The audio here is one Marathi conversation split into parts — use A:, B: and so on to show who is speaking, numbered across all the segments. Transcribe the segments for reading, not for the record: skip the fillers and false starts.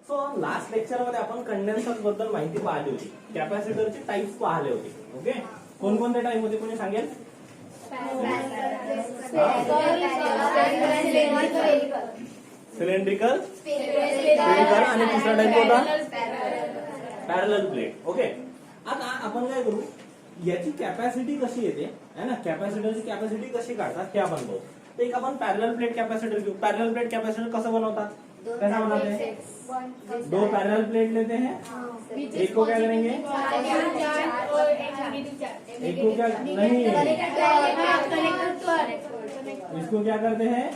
A: सो लास्ट लेक्चर मध्ये आपण कंडेन्सर बद्दल माहिती पाहिली होती, कॅपॅसिटरचे टाइप्स पाहिले होते. ओके, कोणकोणते टाइप होते कोणी सांगेल? सिलेंड्रिकल, स्फेरिकल आणि तिसरा टाइप होता पॅरलल प्लेट. ओके, आता आपण काय करू, याची कॅपॅसिटी कशी येते है ना, कॅपॅसिटरची कॅपॅसिटी कशी काढतात हे आपण बघू. तर एक आपण पॅरलल प्लेट कॅपॅसिटर घेऊ. पॅरलल प्लेट कॅपॅसिटर कसं बनवतात, कैसा बनाते हैं? दो पैरेलल प्लेट लेते हैं, एक को क्या करेंगे, एक को क्या नहीं, इसको क्या करते हैं,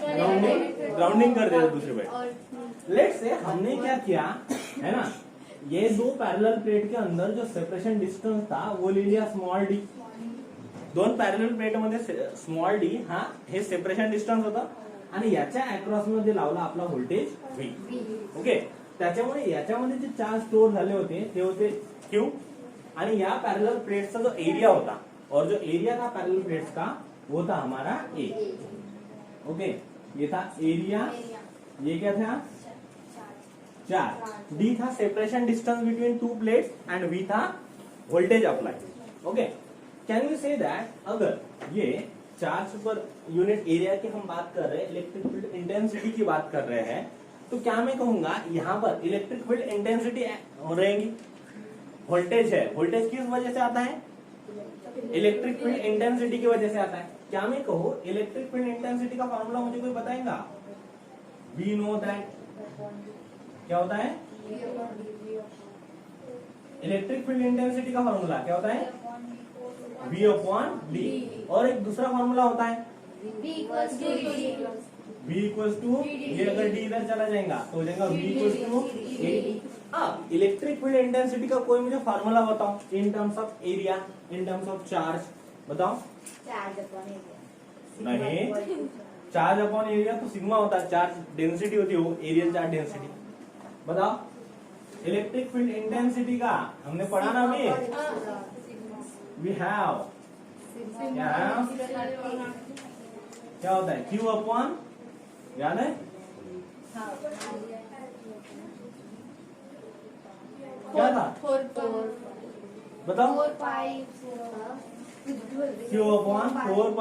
A: ग्राउंडिंग कर देते हैं दूसरे पे. लेट से हमने क्या किया है ना, ये दो पैरेलल प्लेट के अंदर जो सेपरेशन डिस्टेंस था वो ले लिया स्मॉल डी. दोन पॅरलल प्लेट मध्ये स्मॉल डी हा हे सेपरेशन डिस्टन्स होता आणि याच्या अक्रॉस मध्ये लावला आपला व्होल्टेज व्ही. ओके, त्याच्यामुळे याच्यामध्ये जे चार्ज स्टोर झाले होते ते होते क्यू आणि या पॅरलल प्लेट्सचा जो एरिया होता और जो एरिया था पैरेलल प्लेट्स का वो था हमारा ए. ओके, ये था एरिया, ये क्या था चार्ज, डी था separation distance between two plates and V था voltage apply. Okay, can you say that अगर ये चार्ज पर यूनिट एरिया की हम बात कर रहे हैं, इलेक्ट्रिक फील्ड इंटेंसिटी की बात कर रहे हैं, तो क्या मैं कहूंगा यहाँ पर इलेक्ट्रिक फील्ड इंटेंसिटी रहेगी, वोल्टेज है, वोल्टेज किस वजह से आता है, इलेक्ट्रिक फील्ड इंटेंसिटी की वजह से आता है. क्या मैं कहूँ इलेक्ट्रिक फील्ड इंटेंसिटी का फॉर्मूला मुझे कोई बताएगा? वी नो दैट क्या होता है, इलेक्ट्रिक फील्ड इंटेंसिटी का फॉर्मूला क्या होता है, V अपॉन डी. और एक दूसरा फॉर्मूला होता है V इक्वल्स टू, ये अगर D इधर चला जाएगा तो हो जाएगा V इक्वल्स टू A. अब इलेक्ट्रिक फील्ड इंटेंसिटी का कोई मुझे फॉर्मूला बताओ in terms of area, in terms of charge बताओ. नहीं, चार्ज अपॉन एरिया तो सिग्मा होता है, चार्ज डेंसिटी होती है वो, एरिया चार्ज डेंसिटी. बताओ इलेक्ट्रिक फील्ड इंटेंसिटी का हमने पढ़ा ना अभी, we have क्या होता है, Q अपॉन, याद है क्या था, बताओ, Q अपॉन 4π.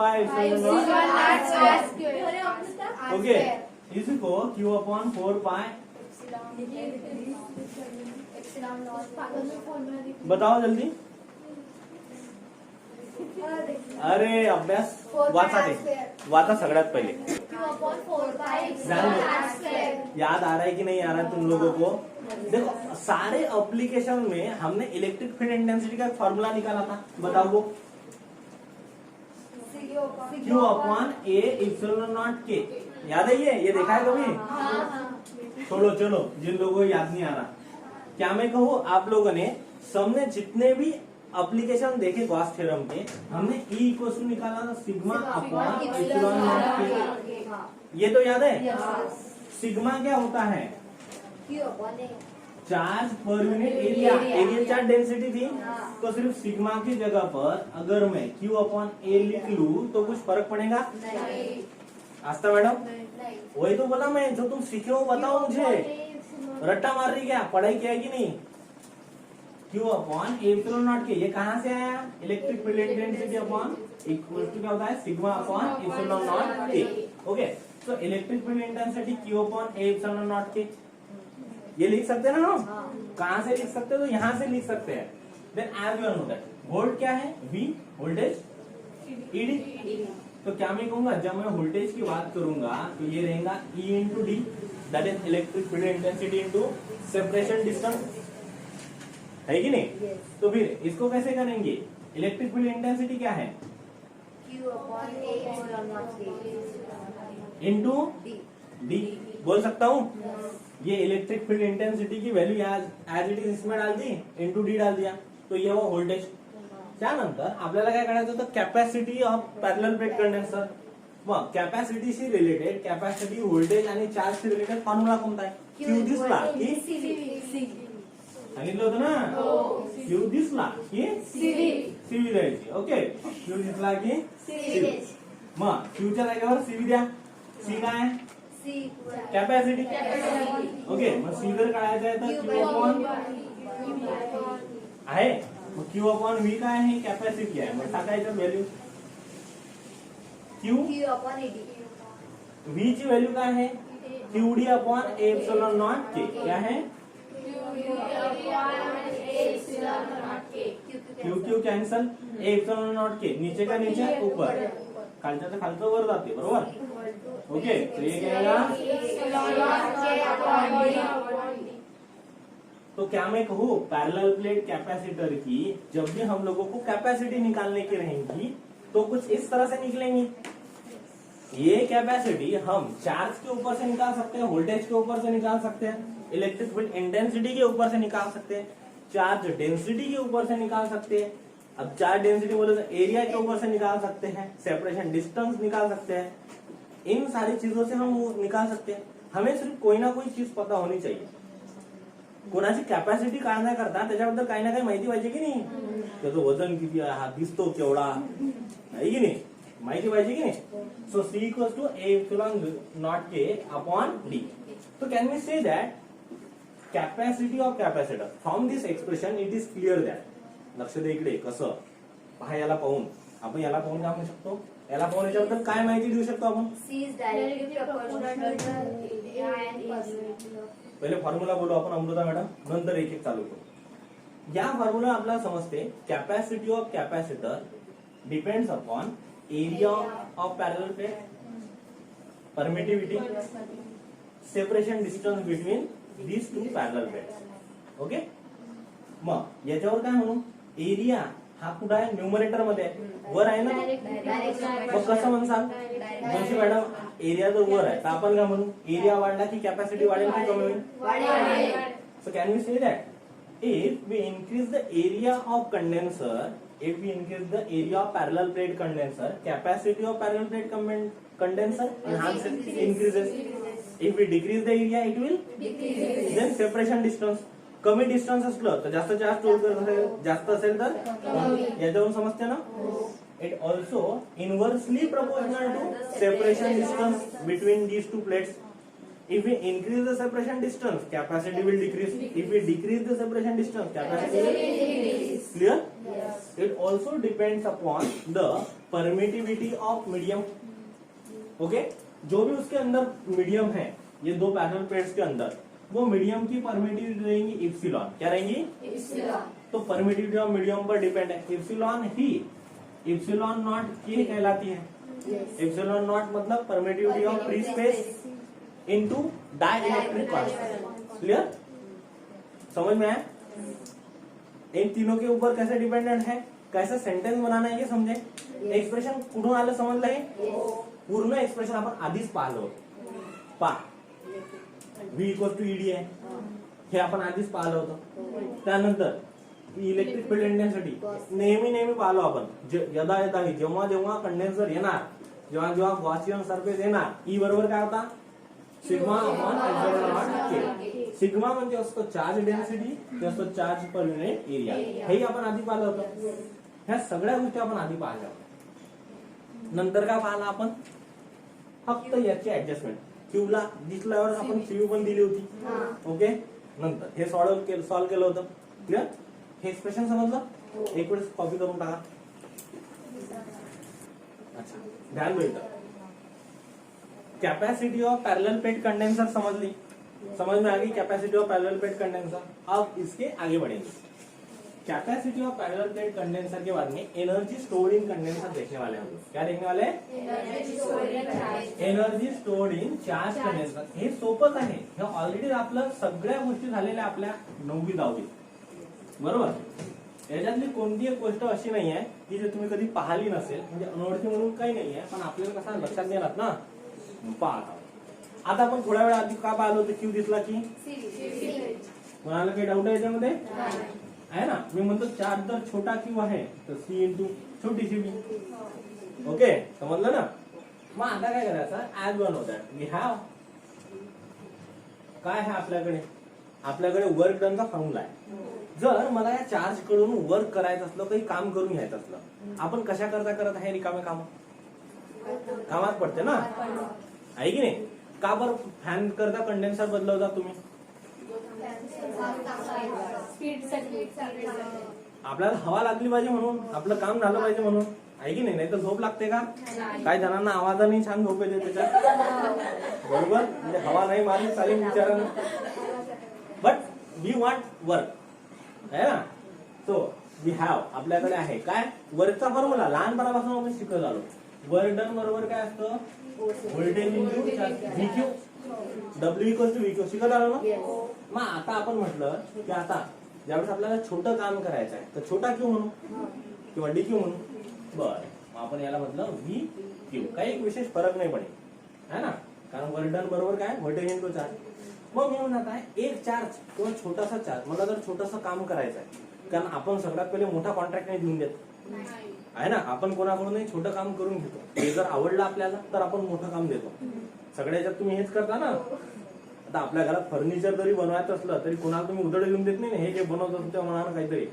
A: ओके, इसको Q अपॉन 4π बताओ जल्दी. अरे अभ्यास वाचा सगळ्यात पहिले, याद आ रहा है कि नहीं आ रहा है तुम लोगों को? देखो सारे एप्लीकेशन में हमने इलेक्ट्रिक फील्ड इंटेंसिटी का फॉर्मूला निकाला था, बताओ वो Q upon A epsilon naught K. याद है ये देखा है कभी? चलो जिन लोगों को याद नहीं आ रहा, क्या मैं कहूँ आप लोगों ने सबने जितने भी एप्लीकेशन देखे गॉस थ्योरम के, हमने E इक्वल टू निकाला था sigma upon epsilon naught K. ये तो याद है. सिग्मा क्या होता है, charge per unit area, area charge density थी, तो सिर्फ सिग्मा की जगह पर अगर मैं Q अपॉन ए लिख लूं तो कुछ फर्क पड़ेगा? आस्था मैडम, वही तो बोला मैं, जो तुम सीखे हो बताओ मुझे, रट्टा मार रही क्या, पढ़ाई किया कि नहीं? Q upon epsilon naught K, ये कहाँ से आया, electric field intensity upon equal to क्या होता है, sigma upon epsilon naught K. Okay, तो electric field intensity Q upon epsilon naught K, ये लिख सकते हैं ना हम? कहाँ से लिख सकते हैं, तो यहाँ से लिख सकते हैं. Then as you know that volt क्या है, V वोल्टेज, ED. तो क्या मैं कहूंगा, जब मैं वोल्टेज की बात करूंगा तो ये रहेगा E into D, that is electric field intensity into separation distance, है कि नहीं? yes. तो फिर इसको कैसे करेंगे, इलेक्ट्रिक फील्ड इंटेंसिटी क्या है, Q upon A into D. बोल सकता हूँ ये इलेक्ट्रिक फील्ड इंटेंसिटी की वैल्यू एज इट इज इसमें डाल दी, इंटू डी डाल दिया, तो ये वो व्होल्टेज. त्यानंतर आपल्याला काय करायचं होतं, capacity of parallel plate condenser. मग कॅपॅसिटीशी रिलेटेड, कॅपॅसिटी व्होल्टेज आणि चार्जशी रिलेटेड फॉर्म्युला कोणता आहे, Q दिसला की सांगितलं होतं ना, Q दिसला की CV द्यायची. ओके, Q दिसला की CV. मग Q च्या जागेवर CV द्या. C काय, कॅपॅसिटी. ओके, मग सी जर काढायचं आहे तर क्यू अपॉन आहे, मग क्यू अपॉन व्ही काय आहे, कॅपॅसिटी आहे. मग टाकायचं व्हॅल्यू क्यू व्ही ची व्हॅल्यू काय आहे, Q D upon epsilon naught K. क्या है, Q Q cancel, epsilon naught K नीचे का नीचे ऊपर, खालच्या खालचं वर जाते. बरोबर. ओके, तो ये क्या आएगा, तो क्या मैं कहूँ पैरेलल प्लेट कैपेसिटर की जब भी हम लोगों को कैपेसिटी निकालने की रहेगी तो कुछ इस तरह से निकलेंगी. ये कैपेसिटी हम चार्ज के ऊपर से निकाल सकते हैं, वोल्टेज के ऊपर से निकाल सकते हैं, इलेक्ट्रिक फील्ड इंटेंसिटी के ऊपर से निकाल सकते हैं, चार्ज डेंसिटी के ऊपर से निकाल सकते हैं. अब चार्ज डेंसिटी बोले तो एरिया के ऊपर से निकाल सकते हैं, सेपरेशन डिस्टेंस निकाल सकते हैं. इन सारी चीजों से हम निकाल सकते हैं. हमें सिर्फ कोई ना कोई चीज पता होनी चाहिए. कोणाची कॅपॅसिटी काढण्याकरता त्याच्याबद्दल काही ना काही माहिती पाहिजे की नाही. त्याचं वजन किती आहे, हा दिसतो केवढा आहे की नाही, माहिती पाहिजे की नाही. So C equals to epsilon naught K upon D. तो can we say that capacity of capacitor from this expression it is clear that. लक्ष दे इकडे कसं पहा, याला पाहून आपण याला पाहून काय म्हणू शकतो, याला पाहून याच्याबद्दल काय माहिती देऊ शकतो आपण. पहिले फॉर्म्युला बोलू आपण अमृता मॅडम, नंतर एक एक चालू करू. या फॉर्म्युला आपल्याला समजते capacity of capacitor depends upon area of parallel plate, permittivity, separation distance between these to parallel plates. Okay, मग याच्यावर काय म्हणू, एरिया हा कुठं आहे, न्यूमरेटर मध्ये वर आहे ना. मग कसं म्हणसाल जोशी मॅडम, एरिया जर वर आहे तर आपण काय म्हणू, एरिया वाढला की कॅपॅसिटी वाढेल की कमी होईल. So can we say that if we increase the area of condenser, if we increase the area of parallel plate condenser, capacity of parallel plate condenser increases. If we decrease the area, it will decrease. Then separation distance, कमी डिस्टन्स असलं तर जास्त चार्ज स्टोर करत असेल, जास्त असेल तर याच्यावरून समजते ना. It also inversely proportional to separation distance between these two plates. If we increase the separation distance, capacity will decrease. If we decrease the separation distance, capacity will increase. Clear? Yes. It also depends upon the permittivity of medium. Okay? जो भी उसके अंदर मीडियम है, ये दो पैरेलल प्लेट्स के अंदर, वो मीडियम की परमिटिविटी रहेंगी इप्सिलॉन. क्या रहेंगी, इप्सिलॉन. तो permittivity of medium per depend है. इप्सिलॉन ही इप्सिलॉन नॉट के कहलाती है. इप्सिलॉन नॉट मतलब permittivity of free space into dielectric constant. Clear, समझ में आया. इन तीनों के ऊपर कैसे डिपेंडेंट है, कैसा सेंटेन्स बनाना है ये समझे. एक्सप्रेशन कुठून आलं समजलं हे, पूर्ण एक्सप्रेशन आपण आधीच पाहिलं. व्ही इक्वल टू ईडी आहे, हे आपण आधीच पाहिलं होतं. त्यानंतर इलेक्ट्रिक फील्ड इंटेन्सिटी नेहमी पाहिलो आपण. यदा जेव्हा जेव्हा कंडेन्सर येणार, जेव्हा जेव्हा गॉसियन सरफेस येणार, ई बरोबर काय होता, सिग्मा अपॉन एप्सिलॉन नॉट के. सिग्मा म्हणजे असतो चार्ज डेन्सिटी, ते असतो चार्ज पर युनिट एरिया. हेही आपण आधी पाहिलं होतं. ह्या सगळ्या गोष्टी आपण आधी पाहिल्या होत्या. नंतर काय पाहिलं आपण, फक्त याची ऍडजस्टमेंट. क्यूला दिसल्यावर आपण क्यू पण दिली होती. ओके, नंतर हे सॉल्व केलं होतं. क्लिअर, हे एक्सप्रेशन समजलं. एक वेळेस कॉपी करून टाका. अच्छा, ध्यान दो इधर. Capacity of parallel plate condenser समझ में आ गई. Capacity of parallel plate condenser. अब इसके आगे बढ़ेंगे. Capacity of parallel plate condenser के बाद में एनर्जी स्टोर्ड इन कंडेंसर देखने वाले हम. क्या देखने वाले, energy stored in charge condenser. हे सोपंच आहे. हे ऑलरेडी आपलं सगळ्या गोष्टी झालेल्या आपल्या 9वी 10वी. बरोबर. याच्यातली कोणती एक गोष्ट अशी नाही आहे की जे तुम्ही कधी पाहिली नसेल. म्हणजे अनोळखी म्हणून काही नाही आहे, पण आपल्याला कसं लक्षात देणार ना. पाहता आता आपण थोड्या वेळा आधी का पाहिलं होतं, क्यू दिसला की. कोणाला काही डाऊट आहे याच्यामध्ये, आहे ना. मी म्हणतो चार्ज जर छोटा क्यू आहे तर सी इंटू छोटीशी बी. ओके, समजलं ना. मग आता काय करायचं, ऍज वन होता वी हॅव, काय आहे आपल्याकडे वर्क डनचा फॉर्म्युला आहे. जर मला या चार्ज कडून वर्क करायचं असलं, काही काम करून घ्यायचं असलं, आपण कशा करता करत आहे, रिकामे कामात पडते ना, आहे की नाही. का बरं फॅन करता कंडेन्सर बदलवता तुम्ही? आपल्याला हवा लागली पाहिजे म्हणून, आपलं काम झालं पाहिजे म्हणून, आहे की नाही? नाही तर झोप लागते का? काही जणांना आवाजाने छान झोप येते त्याच्यात, बरोबर? म्हणजे हवा नाही मारली चालेल विचारानं, बट वी वॉन्ट वर्क, आहे ना? सो वी हॅव, आपल्याकडे आहे काय? वर्कचा फॉर्म्युला लहानपणापासून आपण शिकत आलो. वर्क डन बरोबर काय असतं? Voltage into V Q, W equals to V Q. शिकत आलो ना? मग आता आपण म्हटलं की आता ज्यावेळेस आपल्याला छोटं काम करायचं आहे तर छोटा क्यू म्हणू किंवा डी क्यू म्हणू. बरं, मग आपण याला म्हटलं व्ही क्यू. काही एक विशेष फरक नाही पडेल, है ना? कारण वर्क डन बरोबर काय? Voltage into charge. मग मी म्हणत आहे एक चार्ज किंवा छोटासा चार्ज, मला जर छोटंसं काम करायचं आहे, कारण आपण सगळ्यात पहिले मोठा कॉन्ट्रॅक्ट नाही देऊन देत, आहे ना? आपण कोणाकडूनही छोटं काम करून घेतो. हे जर आवडलं आपल्याला तर आपण मोठं काम देतो. सगळ्या याच्यात तुम्ही हेच करता ना. आता आपल्या घरात फर्निचर जरी बनवायचं असलं तरी कोणाला तुम्ही उधळ देऊन देत नाही, हे जे बनवतो तुमच्या मनानं काहीतरी,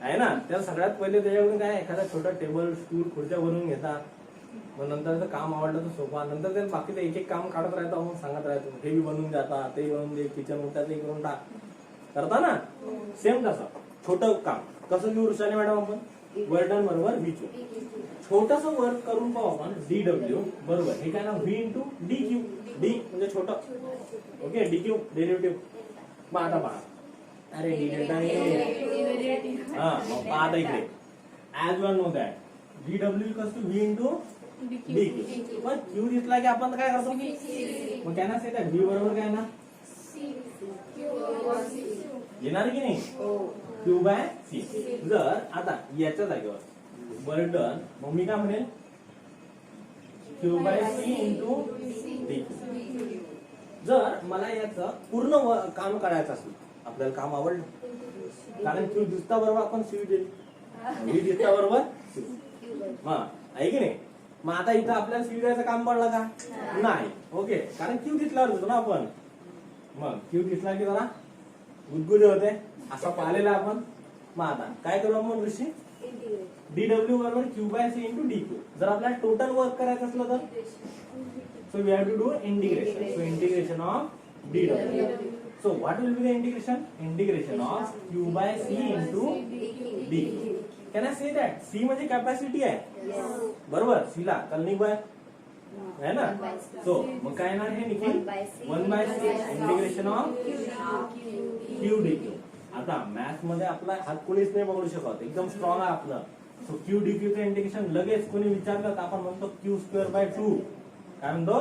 A: आहे ना? त्या सगळ्यात पहिले त्याच्याकडून काय एखादा छोटा टेबल स्टूल खुर्च्या बनवून घेतात. मग नंतर काम आवडलं तर सोफा, नंतर ते बाकीचं एक एक काम काढत राहतो, मग सांगत राहतो हे बी बनवून जाता, ते बनवून दे, किचन उठता ते करून टाक, करता ना? सेम तसं छोटं काम कसं घेऊ ऋषाली मॅडम आपण? वर्क डन बरोबर व्ही क्यू. छोटस वर्क करून पाहू आपण, डी डब्ल्यू बरोबर हे काय ना? V into D Q. D म्हणजे छोटं, ओके, डी क्यू डेरिव्हेटिव्ह. मग आता पहा, अरे डी डेल्टा हा, मग पहा आता इकडे as one know that D W equals to V into D Q. पण क्यू दिसला की आपण काय करतो? मग काय ना से डी बरोबर काय ना? येणार की नाही? Q by C. जर आता याच्या जागेवर वर्क डन, मग मी काय म्हणेल? Q by C into D. जर मला याचं पूर्ण काम करायचं असेल, आपल्याला काम आवडलं, कारण क्यू दिसता बरोबर आपण सी देईल, व्ही दिसता बरोबर सी. हा, आहे की नाही? मग आता इथं आपल्याला सी द्यायचं काम पडलं का? नाही. ओके, कारण क्यू दिसल्यावर देतो ना आपण. मग क्यू दिसला की जरा गुदगुदे होते, असं पाहिलेलं आपण. मग आता काय करू आपण ऋषी? डी डब्ल्यू बरोबर Q by C into D Q. जर आपल्याला टोटल वर्क करायचं असलं तर so we have to do integration. So integration of D W. So what will be the integration? Integration of Q by C into D. Can I say that? C म्हणजे कॅपॅसिटी आहे, बरोबर? सी ला कलनिक बाय है ना? सो मग काय येणार हे Nikhil? 1/c integration of Q D Q. आता मॅथ्स मध्ये आपला हात कोणीच नाही पकडू शकत, एकदम स्ट्रॉंग आहे आपलं. सो क्यू डी क्यू चं इंटिग्रेशन लगेच कोणी विचारलं तर आपण म्हणतो क्यू स्क्वेअर बाय 2. काय म्हणतो?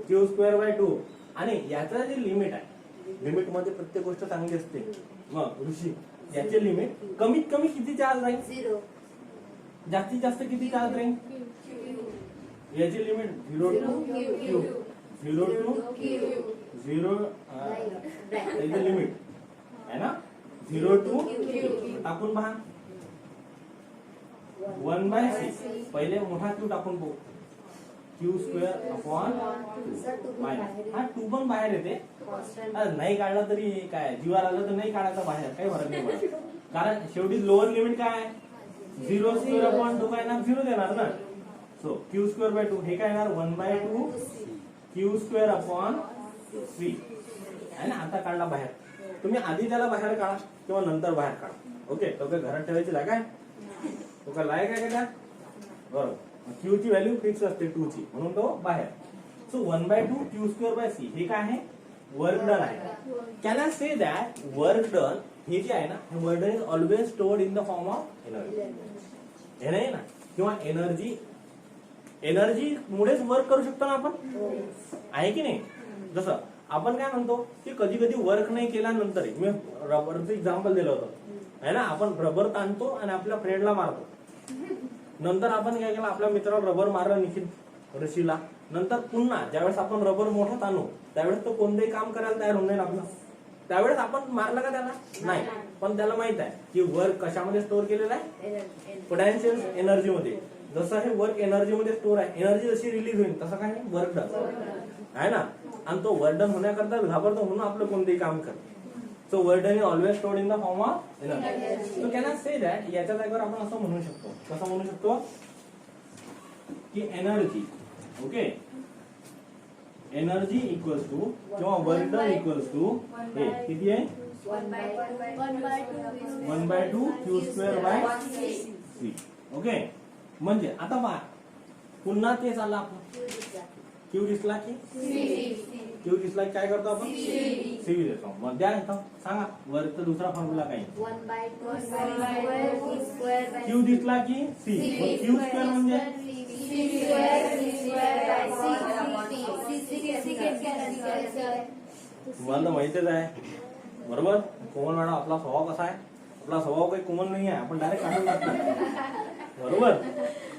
A: Q square bye 2. आणि याचं जे लिमिट आहे, लिमिट मध्ये प्रत्येक गोष्ट चांगली असते. मग ऋषी याचे लिमिट कमीत कमी किती चार्ज राहील? 0. जास्तीत जास्त किती चार्ज राहील? याची लिमिट 0 टू क्यू, 0 टू 0 याची लिमिट आहे ना? 0 टू क्यू. टाकून पहा 1/c. पहिले मोठा क्यू टाकून बघू. Q square upon 2. हा 2 पण बाहेर येते, नाही काढला तरी काय, जीवार आलं तर नाही काढायचं बाहेर, काही फरक नाही पडत. कारण शेवटी लोअर लिमिट काय आहे? 0 स्क्वेअर अपॉन 2 काय येणार? 0 देणार ना. सो क्यू स्क्वेअर बाय 2 हे काय येणार? 1/2 क्यू स्क्वेअर अपॉन 3 आहे ना. आता काढला बाहेर. तुम्ही आधी त्याला बाहेर काढा किंवा नंतर बाहेर काढा. ओके, तो काय घरात ठेवायची जागा आहे? तो काय लायक आहे का? बरोबर. क्यू ची व्हॅल्यू फिक्स असते 2 ची, म्हणून तो बाहेर. So 1/2 Q square by C हे काय आहे? वर्क डन आहे. Can I say that work done हे जे आहे ना, हे work done is always stored in the form of energy. हे नाही ना, किंवा एनर्जी, एनर्जी मुळेच वर्क करू शकतो ना आपण, आहे की नाही? जसं आपण काय म्हणतो की कधी कधी वर्क नाही केल्यानंतर, मी रबरचं एक्झाम्पल दिलं होतं, आहे ना? आपण रबर ताणतो आणि आपल्या फ्रेंडला मारतो. नंतर आपण काय केलं? आपल्या मित्राला रबर मारलं निखिल ऋषीला. नंतर पुन्हा ज्यावेळेस आपण रबर मोठा ताणू त्यावेळेस तो कोणतेही काम करायला तयार होऊन जाईल आपलं. त्यावेळेस आपण मारलं का त्याला? नाही. पण त्याला माहित आहे की वर्क कशामध्ये स्टोअर केलेलं आहे? पोटेन्शियल एनर्जी मध्ये. जसं हे वर्क एनर्जी मध्ये स्टोअर आहे, एनर्जी जशी रिलीज होईल तसं काय वर्क डन आहे ना. आणि तो वर्क डन होण्याकरता घाबरतो म्हणून आपलं कोणतेही काम करतो. So work done is always stored in the form of energy. So can I say that याच्या जागेवर आपण असं म्हणू शकतो. कसं म्हणू शकतो? की energy, okay, energy equals to किंवा वर्क डन इक्वल्स टू हे किती आहे 1/2 Q²/c. ओके, म्हणजे आता पहा पुन्हा तेच आलं आपलं. क्यू दिसला की क्यू दिसला की काय करतो आपण सीव्ही देतो. मग द्या इथं सांगा वरचा दुसरा फॉर्म्युला काय क्यू दिसला की सी. क्यू स्क्वेअर म्हणजे तुम्हाला माहितीच आहे बरोबर. कोमल मॅडम आपला स्वभाव कसा आहे. आपला स्वभाव काही कोमल नाही आहे. आपण डायरेक्ट काढून टाकतो बरोबर.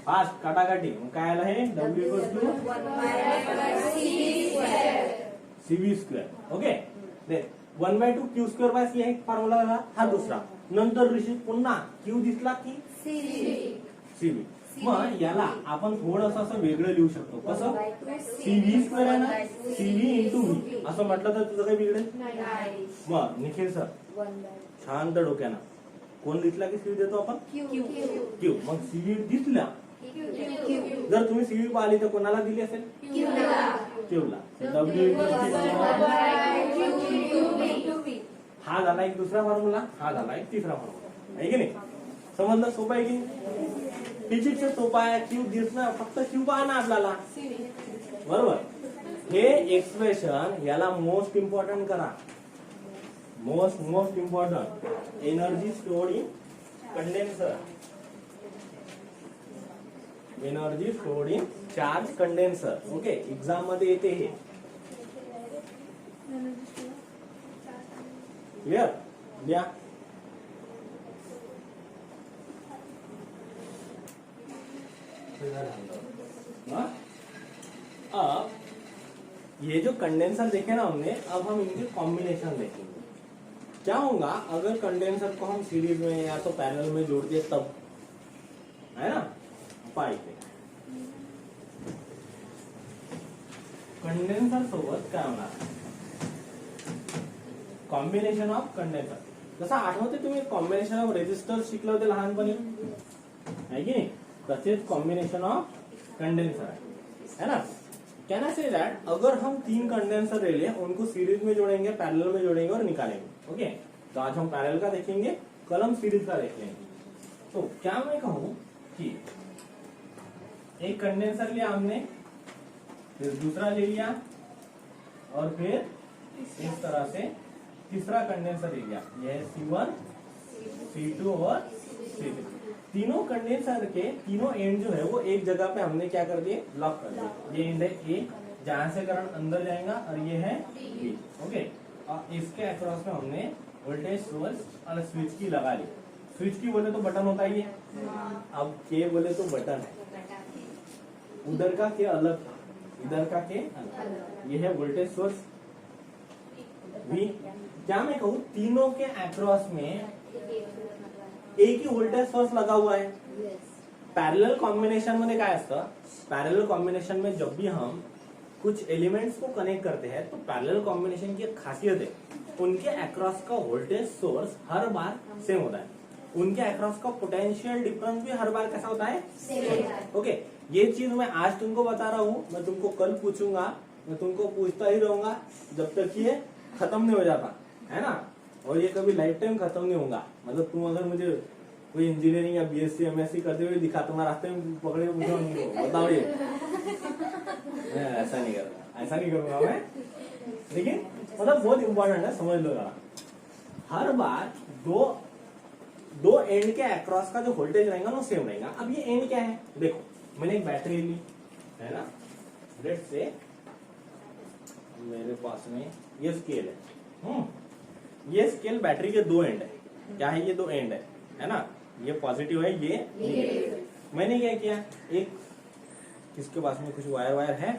A: फास्ट काटाकाटी. मग काय आलं हे W equals to CV². Okay, 1/2 Q²/c आहे फॉर्म्युला झाला हा दुसरा. नंतर ऋषी पुन्हा क्यू दिसला की सीव्ही. मग याला आपण थोडंसं असं वेगळं लिहू शकतो. कसं CV² आहे ना, CV इंटू व्ही असं म्हटलं तर तुझं काही बिघडेल. मग निखिल सर शांत डोक्यानं कोण दिसला की सीव्ही देतो आपण क्यू. मग सीव्ही दिसला जर तुम्ही सीव्ही पाहिली तर कोणाला दिली असेल क्यूला. डब्ल्यू हा झाला एक दुसरा फॉर्म्युला, हा झाला एक तिसरा फॉर्म्युला आहे की नाही. समजलं सोपं आहे की फिजिक्स सोपा आहे. क्यू दिसणं फक्त क्यू पाहा ना आपल्याला बरोबर. हे एक्सप्रेशन याला मोस्ट इम्पॉर्टंट करा. Most important energy stored in condenser. Energy stored in charge condenser. Okay, exam मध्ये येते हे. क्लियर द्या. अब ये जो कंडेंसर देखे ना हमने, अब हम इनके कॉम्बिनेशन देखेंगे. क्या होगा अगर कंडेंसर को हम सीरीज में या तो पैरेलल में जोड़ दिए तब, है ना. पाइप कंडेन्सर सोबत काय होणार कॉम्बिनेशन ऑफ कंडेन्सर. जसं आठवते तुम्ही कॉम्बिनेशन ऑफ रेजिस्टर शिकले होते लहानपणी है की नाही. तसेच कॉम्बिनेशन ऑफ कंडेंसर है ना. कैन आई से दैट अगर हम 3 कंडेंसर ले लें, उनको सीरीज में जोड़ेंगे, पैरेलल में जोड़ेंगे और निकालेंगे. ओके, तो आज हम पैरेलल का देखेंगे, कल हम सीरीज का देखेंगे. तो क्या मैं कहूं कि एक कंडेंसर लिया हमने, फिर दूसरा ले लिया और फिर इस तरह से तीसरा कंडेंसर ले लिया. यह C1 C2 और C3. तीनों कंडेंसर के तीनों एंड जो है वो एक जगह पे हमने क्या कर दिए लॉक कर दिए. ये एंड है ए जहां से करंट अंदर जाएगा और ये है बी. ओके, और इसके अक्रॉस में हमने वोल्टेज सोर्स और स्विच की लगा ली. स्विच की बोले तो बटन होता ही है. अब के बोले तो बटन है. उधर का के अलग था, इधर का के अलग. ये है वोल्टेज सोर्स भी. क्या मैं कहूँ तीनों के अक्रॉस में एक ही वोल्टेज सोर्स लगा हुआ है. पैरेलल कॉम्बिनेशन मध्ये काय असतं, पैरेलल कॉम्बिनेशन में जब भी हम कुछ एलिमेंट्स को कनेक्ट करते हैं तो पैरेलल कॉम्बिनेशन की एक खासियत है, उनके अक्रॉस का वोल्टेज सोर्स हर बार सेम होता है. उनके अक्रॉस का पोटेंशियल डिफरेंस भी हर बार कैसा होता है सेम. ओके, ये चीज मैं आज तुमको बता रहा हूँ. मैं तुमको कल पूछूंगा, मैं तुमको पूछता ही रहूंगा जब तक ये खत्म नहीं हो जाता है ना. और ये कभी लाइफ टाइम खत्म नहीं होगा. मतलब तुम अगर मुझे कोई इंजीनियरिंग या BSc MSc करते हुए दिखा, तुम्हारा रास्ते में पकड़े बताओ ये ऐसा नहीं करूंगा, ऐसा नहीं करूंगा मैं. लेकिन मतलब बहुत इंपॉर्टेंट है, समझ लो जरा. हर बार दो एंड के अक्रॉस का जो वोल्टेज रहेगा वो सेम रहेगा. अब ये एंड क्या है, देखो मैंने एक बैटरी ली है ना. लेट्स से मेरे पास में ये स्केल है. ये स्केल बैटरी के 2 एंड है. क्या है, ये 2 एंड है ना. ये पॉजिटिव है, ये नेगेटिव. मैंने क्या किया, एक किसके पास में कुछ वायर है,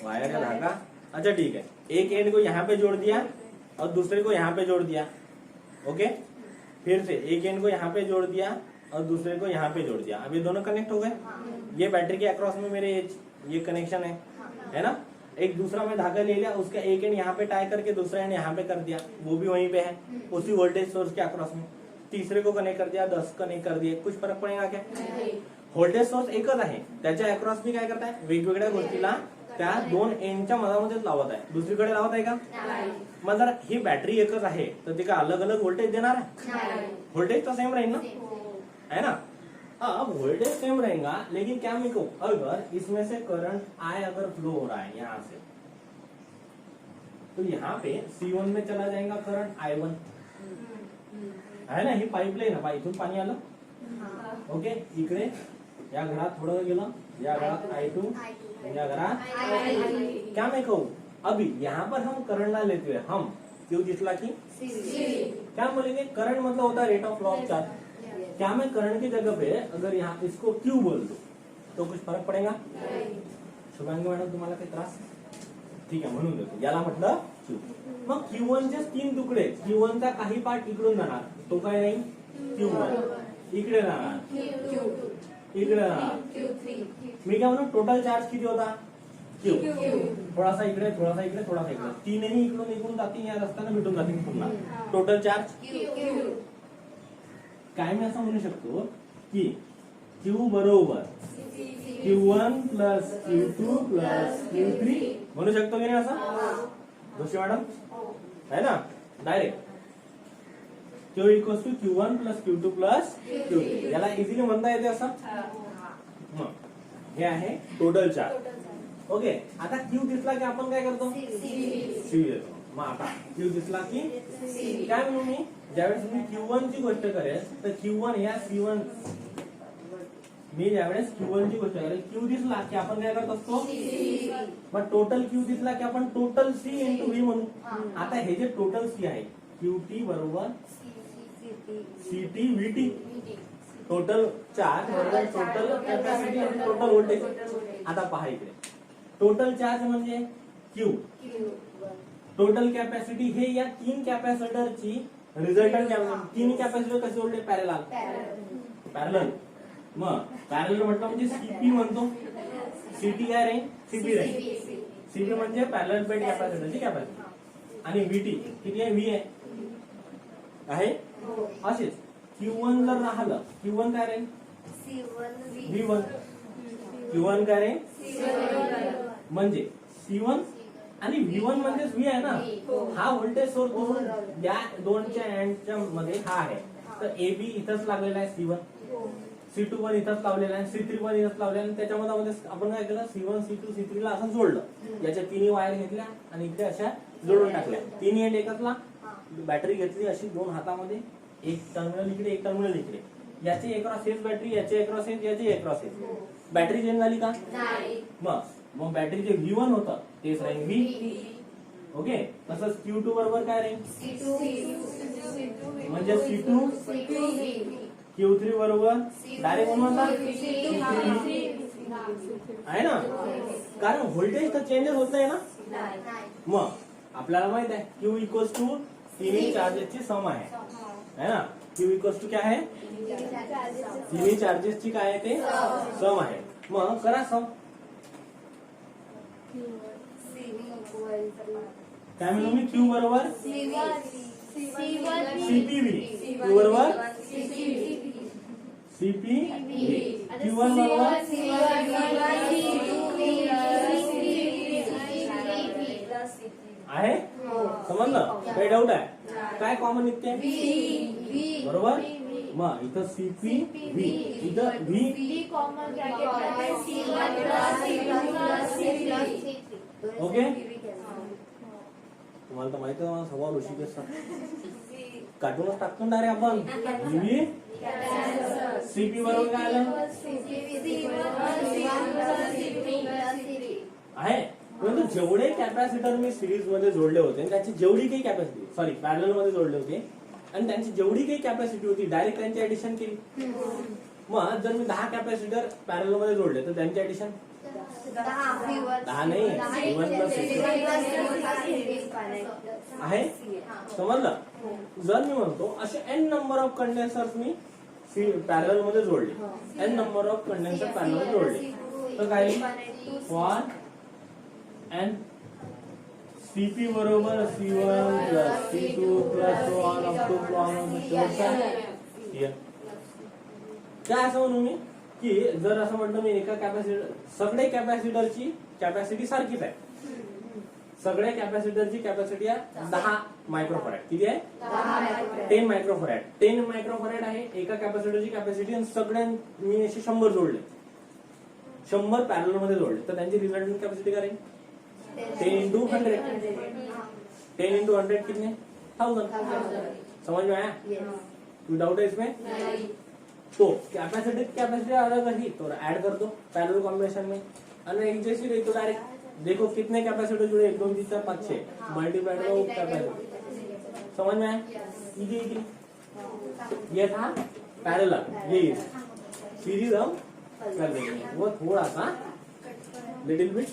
A: वायर या धागा. अच्छा ठीक है, एक एंड को यहाँ पे जोड़ दिया और दूसरे को यहाँ पे जोड़ दिया. ओके, फिर से एक एंड को यहाँ पे जोड़ दिया और दूसरे को यहाँ पे जोड़ दिया. अब ये दोनों कनेक्ट हो गए. ये बैटरी के अक्रॉस में मेरे ये कनेक्शन है ना. एक दूसरा मैं धागा ले लिया, उसका एक एंड यहाँ पे टाई करके दूसरा एंड यहाँ पे कर दिया, वो भी वहीं पे है उसी वोल्टेज सोर्स के अक्रॉस में. तीसरे को कनेक्ट कर दिया, 10 कनेक्ट कर दिए, कुछ फरक पडेगा क्या. व्होल्टेज सोर्स एकच आहे, त्याच्या अक्रॉस मी काय करताय वेगवेगळ्या गोष्टीला त्या दोन एंडच्या मधामध्येच लावत आहे, दुसरीकडे लावत आहे का? मग जर ही बॅटरी एकच आहे तर ते काय अलग अलग वोल्टेज देणार आहे? वोल्टेज तो सेम रहेगा ना, है ना? अब वोल्टेज सेम रहेगा, लेकिन क्या मैं कहूँ, अगर इसमें से करंट I अगर फ्लो हो रहा है यहाँ से, तो यहाँ पे C1 में चला जाएगा करंट I1, है ना? ही पाईपलाईन आहे, इथून पाणी आलं, ओके. इकडे या घरात थोडं गेलं, या घरात I2, या घरात I3. क्या मैं कहूँ, अभी यहाँ पर हम करंट ना लेते हुए हम क्यों जिसला की क्या बोलेंगे? करंट मतलब होता है rate of law of charge. क्या मैं करंट की जगह पे अगर यहाँ इसको क्यू बोल दूं तो कुछ फरक पडेगा? शुभांगी मॅडम तुम्हाला काही त्रास? ठीक आहे, म्हणून देतो याला म्हटलं क्यू. मग Q1 चे 3 तुकडे, Q1 चा काही पार्ट इकडून जाणार, तो काय नाही Q1, इकडे जाणार, इकडे जाणार. मी काय म्हणू, टोटल चार्ज किती होता? Q. थोडासा इकडे, थोडासा इकडे, थोडासा इकडे, तीनही इकडून जातील, या रस्त्याने भेटून जातील पुन्हा. टोटल चार्ज काय मी असं म्हणू शकतो की Q बरोबर Q1 plus Q2 plus Q3 म्हणू शकतो की नाही असं? जोशी मॅडम है ना? Direct Q equals to Q1 plus Q2 plus Q3 याला इझिली म्हणता येते असं. हे आहे टोटल चार्ज. ओके, आता Q दिसला की आपण काय करतो? C देतो. मग आता Q दिसला की काय म्हणू मी, ज्यावेळेस मी Q1 ची गोष्ट करेल तर Q1 या C1, मी ज्यावेळेस Q1 ची गोष्ट करेल, Q दिसला की आपण काय करत असतो? मग टोटल Q दिसला की आपण टोटल C इंटू V म्हणू. आता हे जे टोटल C आहे, QT बरोबर CT VT, टोटल चार्ज बरोबर टोटल कॅपॅसिटी आणि टोटल व्होल्टेज. आता पहा इकडे, टोटल चार्ज म्हणजे Q, टोटल कॅपॅसिटी हे या 3 कॅपॅसिटरची रिझल्टंट कॅपॅसिटी. 3 कॅपॅसिटर कसे जोडले? पॅरलल. मग पॅरलल म्हटलं म्हणजे CP म्हणतो, CT काय रे? CP रे. CP म्हणजे पॅरलल प्लेट कॅपॅसिटरची कॅपॅसिटी. आणि VT किती आहे? V आहे. असेच Q1 जर राहिलं, Q1 काय रे? V1. Q1 काय रे? म्हणजे C1 आणि V1 म्हणजेच V आहे ना. हा व्होल्टेज सोर्स म्हणून या दोनच्या एंडच्या मध्ये हा आहे. तर AB इथंच लागलेला आहे, C1, C2 पण इथंच लावलेला आहे, C3 पण इथंच लावलेला आहे. त्याच्यामध्ये आपण काय केलं, C1 C2 C3 ला असं जोडलं. याच्या तिन्ही वायर घेतल्या आणि इकडे अशा जोडून टाकल्या. तिन्ही एंड एकचला. बॅटरी घेतली अशी दोन हातामध्ये, एक टर्मिनल इकडे, एक टर्मिनल इकडे. याची एक्रॉस हेच बॅटरी, याची एक्रॉस हेच, याची एक्रॉस हेच. बॅटरी चेंज झाली का? मग बॅटरी जे V1 होतं तेच राहील V. ओके, तसंच Q2 बरोबर काय राहील? म्हणजे C2 Q3 बरोबर डायरेक्ट म्हणून आहे ना, कारण व्होल्टेज तर चेंजेस होत नाही ना. मग आपल्याला माहित आहे Q इक्वल्स टू तिन्ही चार्जेसची सम आहे ना. Q इक्वल्स टू काय आहे? तिन्ही चार्जेसची काय आहे ते सम आहे. मग करा सम. काय म्हणू मी? Q बरोबर CPV, Q बरोबर CPV, Q1 बरोबर आहे. समजलं? काही डाऊट आहे? काय कॉमन निघते? बरोबर. मग इथं CPV, इथं V कॉमन. ओके, तुम्हाला तर माहिती आहे स्वभाव ऋषिकेश काटूनच टाकतो डायरेक्ट आपण. VV CP बरोबर काय आलं आहे. परंतु जेवढे कॅपॅसिटर मी सिरीज मध्ये जोडले होते, त्याची जेवढी काही कॅपॅसिटी, सॉरी पॅरलल मध्ये जोडले होते, आणि त्यांची जेवढी काही कॅपॅसिटी होती डायरेक्ट त्यांची ऍडिशन केली. मग जर मी 10 कॅपॅसिटर पॅरलल मध्ये जोडले तर त्यांची ऍडिशन 10 नाही, V1 प्लस आहे. समजलं? जर मी म्हणतो असे n number of कंडेन्सर्स me parallel मध्ये जोडले, n number of condenser parallel मध्ये जोडले, तर काय फॉर n CP बरोबर C1 plus C2 plus so on up to काय असं म्हणू मी की जर असं म्हटलं मी एका कॅपॅसिटर, सगळे कॅपॅसिटरची कॅपॅसिटी सारखीच आहे. सगळ्या कॅपॅसिटरची कॅपॅसिटी आहे 10 मायक्रोफॅरेड. किती आहे? 10 मायक्रोफॅरेड. 10 मायक्रोफॅरेड आहे एका कॅपॅसिटरची कॅपॅसिटी. आणि सगळ्यांनी असे 100 जोडले, 100 पॅरल मध्ये जोडले, तर त्यांची रिझल्टंट कॅपॅसिटी काय राहील? 10 into 100. 10 into 100 कितने? 1000. समझ में आया? कोई डाउट है इसमें? तो कैपेसिटी अलग रही तो ऐड कर दो पैरेलल कॉम्बिनेशन में. आणि एक जैसी रही तो डायरेक्ट देखो कितने कैपेसिटर जुड़े, 1 2 3 4 5 6 मल्टीप्लाइड करो कैपेसिटी. समझ में आया? इजी. ये था पैरेलल, ये सीरीज हम कर देंगे. वो थोड़ा सा लिटिल बिट